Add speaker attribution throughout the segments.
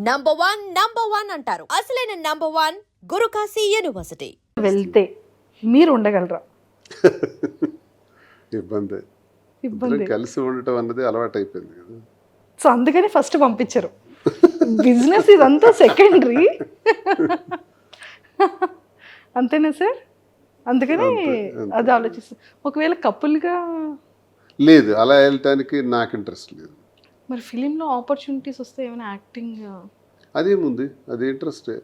Speaker 1: Number one అంటారు. అసలైన number one Guru Kashi university.
Speaker 2: వెళ్తే మీరు ఉండగలరా?
Speaker 3: ఇబ్బంది.
Speaker 2: ఇబ్బంది.
Speaker 3: కలిసి ఉండటం అన్నది అలవాటు అయిపోయింది కదా.
Speaker 2: సో అందుకని ఫస్ట్ పంపించరు. బిజినెస్ ఇదంతా సెకండరీ. అంతేనా సార్? అందుకని అది ఆలోచిస్తాం. ఒకవేళ కపుల్గా
Speaker 3: లేదు, అలా వెళ్ళటానికి నాకు ఇంట్రెస్ట్ లేదు.
Speaker 2: మరి ఫిలింలో ఆపర్చునిటీస్ వస్తే ఏమైనా యాక్టింగ్
Speaker 3: అదేముంది, అది ఇంట్రెస్టే.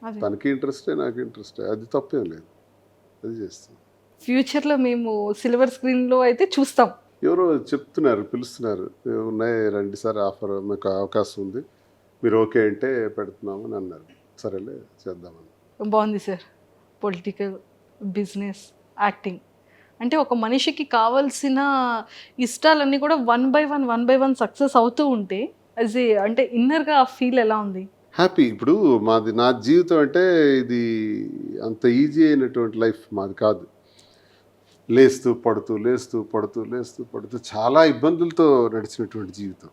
Speaker 2: అది
Speaker 3: తనకి ఇంట్రెస్టే, నాకు ఇంట్రెస్టే, అది తప్పేం లేదు, అది చేస్తాం.
Speaker 2: ఫ్యూచర్లో మేము సిల్వర్ స్క్రీన్లో అయితే చూస్తాం.
Speaker 3: ఎవరో చెప్తున్నారు, పిలుస్తున్నారు, ఉన్నాయి రండి సార్, ఆఫర్ మీకు అవకాశం ఉంది, మీరు ఓకే అంటే పెడుతున్నాము అని అన్నారు. సరేలే చేద్దామని.
Speaker 2: బాగుంది సార్. పొలిటికల్, బిజినెస్, యాక్టింగ్ అంటే ఒక మనిషికి కావాల్సిన ఇష్టాలన్నీ కూడా వన్ బై వన్ సక్సెస్ అవుతూ ఉంటే అంటే ఇన్నర్గా ఆ ఫీల్ ఎలా ఉంది?
Speaker 3: హ్యాపీ. ఇప్పుడు నా జీవితం అంటే ఇది అంత ఈజీ అయినటువంటి లైఫ్ మాది కాదు. లేస్తూ పడుతూ లేస్తూ పడుతూ లేస్తూ పడుతూ చాలా ఇబ్బందులతో నడిచినటువంటి జీవితం.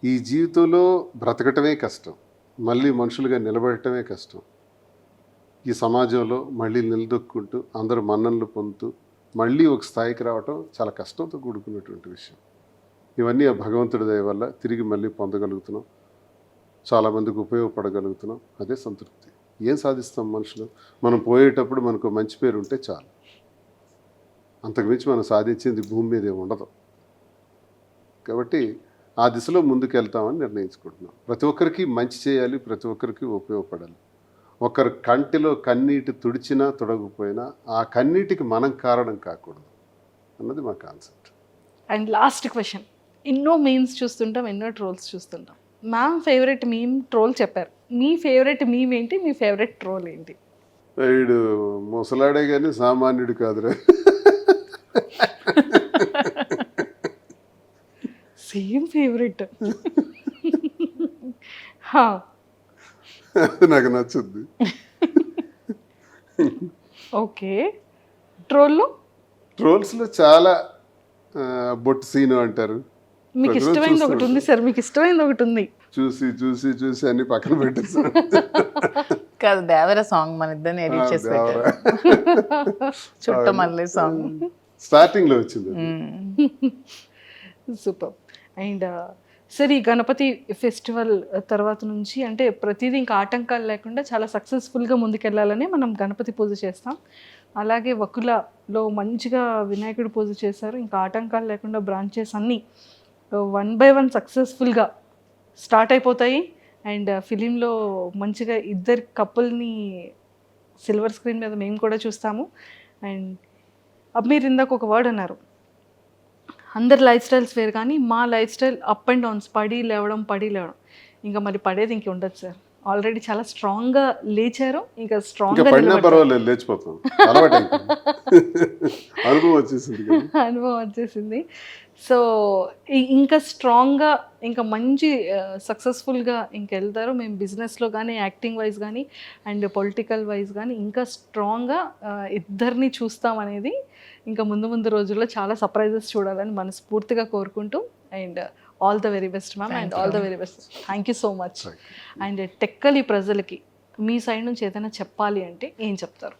Speaker 3: ఈ జీవితంలో బ్రతకటమే కష్టం, మళ్ళీ మనుషులుగా నిలబడటమే కష్టం. ఈ సమాజంలో మళ్ళీ నిలదొక్కుంటూ అందరూ మన్ననలు పొందుతూ మళ్ళీ ఒక స్థాయికి రావటం చాలా కష్టంతో కూడుకున్నటువంటి విషయం. ఇవన్నీ ఆ భగవంతుడి దయ వల్ల తిరిగి మళ్ళీ పొందగలుగుతున్నాం, చాలామందికి ఉపయోగపడగలుగుతున్నాం, అదే సంతృప్తి. ఏం సాధిస్తాం మనుషులు? మనం పోయేటప్పుడు మనకు మంచి పేరు ఉంటే చాలు, అంతకుమించి మనం సాధించింది భూమి మీద ఉండదు. కాబట్టి ఆ దిశలో ముందుకు వెళ్తామని నిర్ణయించుకుంటున్నాం. ప్రతి ఒక్కరికి మంచి చేయాలి, ప్రతి ఒక్కరికి ఉపయోగపడాలి. ఒకరి కంటిలో కన్నీటి తుడిచినా తుడగపోయినా ఆ కన్నీటికి మనం కారణం కాకూడదు అన్నది మా కాన్సెప్ట్.
Speaker 2: అండ్ లాస్ట్ క్వశ్చన్, ఎన్నో మీమ్స్ చూస్తుంటాం, ఎన్నో ట్రోల్స్ చూస్తుంటాం. మ్యామ్ ఫేవరెట్ మీమ్ ట్రోల్ చెప్పారు, మీ ఫేవరెట్ మీమ్ ఏంటి, మీ ఫేవరెట్ ట్రోల్ ఏంటి?
Speaker 3: వీడు ముసలాడే కానీ సామాన్యుడు కాదురా.
Speaker 2: Same favourite.
Speaker 3: నాకు నచ్చుద్ది.
Speaker 2: ఓకే.
Speaker 3: ట్రోల్స్లో చాలా బొట్టు సీను అంటారు.
Speaker 2: మీకు ఇష్టమైనది ఒకటి ఉంది సార్, మీకు ఇష్టమైనది ఒకటి ఉంది.
Speaker 3: చూసి చూసి చూసి అన్ని పక్కన పెట్టేసారు.
Speaker 4: కాదు, దేవర సాంగ్ మన ఇద్దరిని ఎడిట్ చేసి పెట్టారు. చుట్టమల్లె సాంగ్
Speaker 3: స్టార్టింగ్ లో వచ్చింది.
Speaker 2: సూపర్. అండ్ సరే, ఈ గణపతి ఫెస్టివల్ తర్వాత నుంచి అంటే ప్రతిదీ ఇంకా ఆటంకాలు లేకుండా చాలా సక్సెస్ఫుల్గా ముందుకెళ్ళాలని మనం గణపతి పూజ చేస్తాం. అలాగే వకులలో మంచిగా వినాయకుడు పూజ చేశారు. ఇంకా ఆటంకాలు లేకుండా బ్రాంచెస్ అన్నీ వన్ బై వన్ సక్సెస్ఫుల్గా స్టార్ట్ అయిపోతాయి. అండ్ ఫిలింలో మంచిగా ఇద్దరు కపుల్ని సిల్వర్ స్క్రీన్ మీద మేము కూడా చూస్తాము. అండ్ మీరు ఇందాక ఒక వర్డ్ అన్నారు, అందరి లైఫ్ స్టైల్స్ వేరు కానీ మా life style up and downs, పడి లేవడం. ఇంకా మరి పడేది ఇంక ఉండదు సార్. ఆల్రెడీ చాలా స్ట్రాంగ్గా లేచారు, ఇంకా స్ట్రాంగ్గా
Speaker 3: పర్వాలేదు, లేచిపోతాం.
Speaker 2: అనుభవం వచ్చేసింది. సో ఇంకా స్ట్రాంగ్గా, ఇంకా మంచి సక్సెస్ఫుల్గా ఇంక వెళ్తారు. మేము బిజినెస్లో కానీ, యాక్టింగ్ వైజ్ కానీ, అండ్ పొలిటికల్ వైజ్ కానీ ఇంకా స్ట్రాంగ్గా ఇద్దరిని చూస్తామనేది ఇంకా ముందు రోజుల్లో చాలా సర్ప్రైజెస్ చూడాలని మనస్ఫూర్తిగా కోరుకుంటూ, and all the very best ma'am, and all the very best. Thank you so much. And Tekkali ప్రజలకి మీ సైడ్ నుంచి ఏదైనా చెప్పాలి అంటే ఏం చెప్తారు?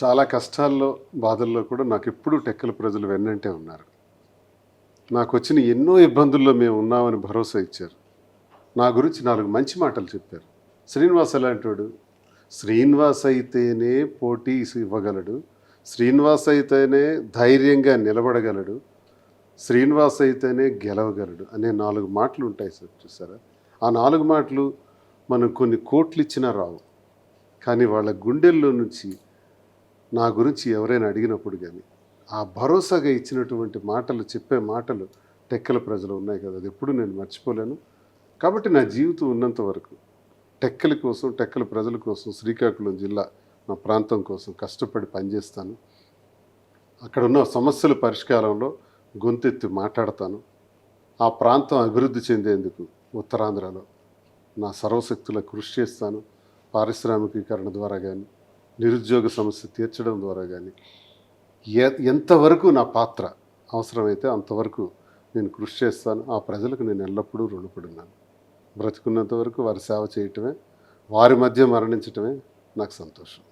Speaker 3: చాలా కష్టాల్లో, బాధల్లో కూడా నాకు ఎప్పుడూ టెక్కలి ప్రజలు వెన్నంటే ఉన్నారు. నాకు వచ్చిన ఎన్నో ఇబ్బందుల్లో మేము ఉన్నామని భరోసా ఇచ్చారు. నా గురించి 4 మంచి మాటలు చెప్పారు. శ్రీనివాస్ అలాంటివాడు, శ్రీనివాస్ అయితేనే పోటీ ఇవ్వగలడు, శ్రీనివాస్ అయితేనే ధైర్యంగా నిలబడగలడు, శ్రీనివాస్ అయితేనే గెలవగలడు అనే 4 మాటలు ఉంటాయి సార్. చూసారా, ఆ 4 మాటలు మనం కొన్ని కోట్లు ఇచ్చినా రావు. కానీ వాళ్ళ గుండెల్లో నుంచి నా గురించి ఎవరైనా అడిగినప్పుడు కానీ ఆ భరోసాగా ఇచ్చినటువంటి మాటలు, చెప్పే మాటలు టెక్కల ప్రజలు ఉన్నాయి కదా, అది ఎప్పుడు నేను మర్చిపోలేను. కాబట్టి నా జీవితం ఉన్నంత వరకు టెక్కల కోసం, టెక్కల ప్రజల కోసం, శ్రీకాకుళం జిల్లా నా ప్రాంతం కోసం కష్టపడి పనిచేస్తాను. అక్కడ ఉన్న సమస్యల పరిష్కారంలో గొంతెత్తి మాట్లాడతాను. ఆ ప్రాంతం అభివృద్ధి చెందేందుకు ఉత్తరాంధ్రలో నా సర్వశక్తుల కృషి చేస్తాను. పారిశ్రామికీకరణ ద్వారా కానీ, నిరుద్యోగ సమస్య తీర్చడం ద్వారా కానీ, ఎంతవరకు నా పాత్ర అవసరమైతే అంతవరకు నేను కృషి చేస్తాను. ఆ ప్రజలకు నేను ఎల్లప్పుడూ రుణపడున్నాను. బ్రతుకున్నంత వరకు వారి సేవ చేయటమే, వారి మధ్య మరణించటమే నాకు సంతోషం.